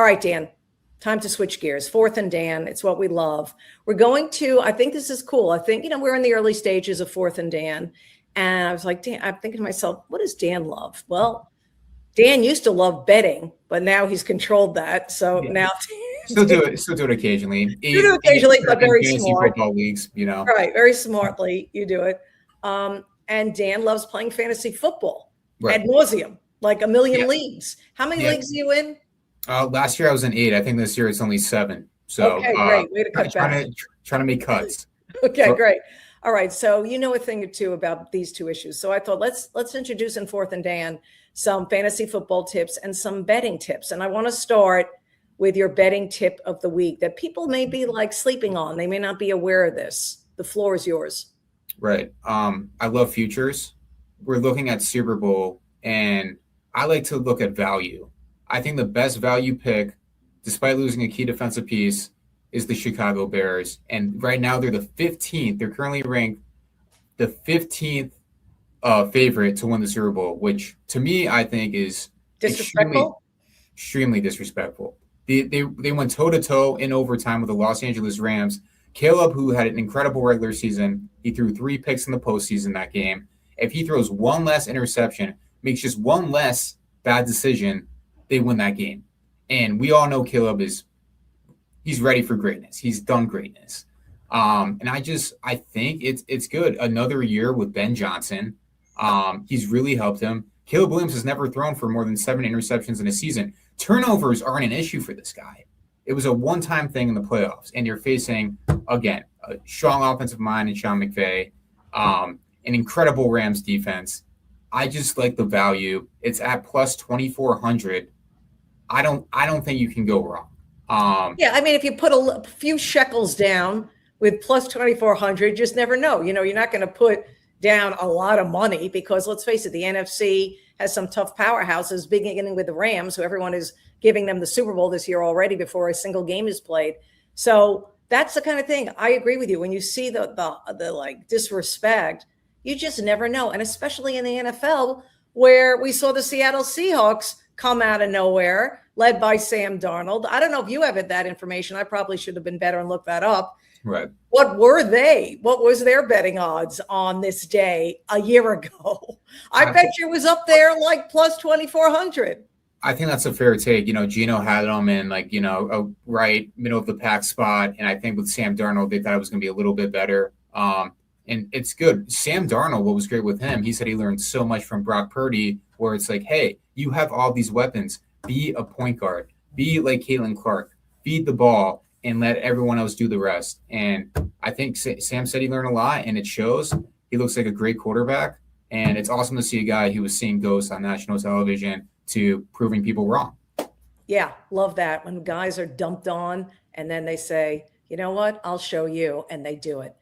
All right, Dan, time to switch gears. Fourth and Dan, it's what we love. We're going to, I think this is cool. I think, we're in the early stages of fourth and Dan. And I was like, Dan, I'm thinking to myself, what does Dan love? Well, Dan used to love betting, but now he's controlled that. So Yeah. now Still do it occasionally. you do occasionally, but very Fantasy smart. football leagues, Right, very smartly, you do it. And Dan loves playing fantasy football ad nauseum, like a million leagues. How many leagues are you in? Last year I was in 8. I think this year it's only 7. So okay, great. Way to cut back. Trying to make cuts. Okay, great. All right. So you know a thing or two about these two issues. So I thought let's introduce in Fourth and Dan some fantasy football tips and some betting tips. And I want to start with your betting tip of the week that people may be like sleeping on. They may not be aware of this. The floor is yours. Right. I love futures. We're looking at Super Bowl, and I like to look at value. I think the best value pick, despite losing a key defensive piece, is the Chicago Bears. And right now they're the 15th. They're currently ranked the 15th favorite to win the Super Bowl, which to me I think is extremely disrespectful. They went toe-to-toe in overtime with the Los Angeles Rams. Caleb, who had an incredible regular season, he threw 3 picks in the postseason that game. If he throws one less interception, makes just one less bad decision, they win that game. And we all know Caleb he's ready for greatness. He's done greatness. And I think it's good. Another year with Ben Johnson. He's really helped him. Caleb Williams has never thrown for more than 7 interceptions in a season. Turnovers aren't an issue for this guy. It was a one-time thing in the playoffs, and you're facing, again, a strong offensive mind in Sean McVay, an incredible Rams defense. I just like the value. It's at plus 2,400. I don't think you can go wrong. I mean, if you put a few shekels down with plus 2,400, just never know. You're not going to put down a lot of money because let's face it, the NFC has some tough powerhouses, beginning with the Rams, who everyone is giving them the Super Bowl this year already before a single game is played. So that's the kind of thing. I agree with you. When you see the like disrespect, you just never know. And especially in the NFL, where we saw the Seattle Seahawks come out of nowhere, led by Sam Darnold. I don't know if you have that information. I probably should have been better and looked that up. Right. What were they? What was their betting odds on this day a year ago? I bet you it was up there like plus 2,400. I think that's a fair take. Gino had them in a right middle of the pack spot. And I think with Sam Darnold, they thought it was going to be a little bit better. And it's good. Sam Darnold, what was great with him, he said he learned so much from Brock Purdy, where it's like, hey, you have all these weapons. Be a point guard. Be like Caitlin Clark. Feed the ball and let everyone else do the rest. And I think Sam said he learned a lot, and it shows. He looks like a great quarterback. And it's awesome to see a guy who was seeing ghosts on national television to proving people wrong. Yeah, love that. When guys are dumped on and then they say, you know what, I'll show you, and they do it.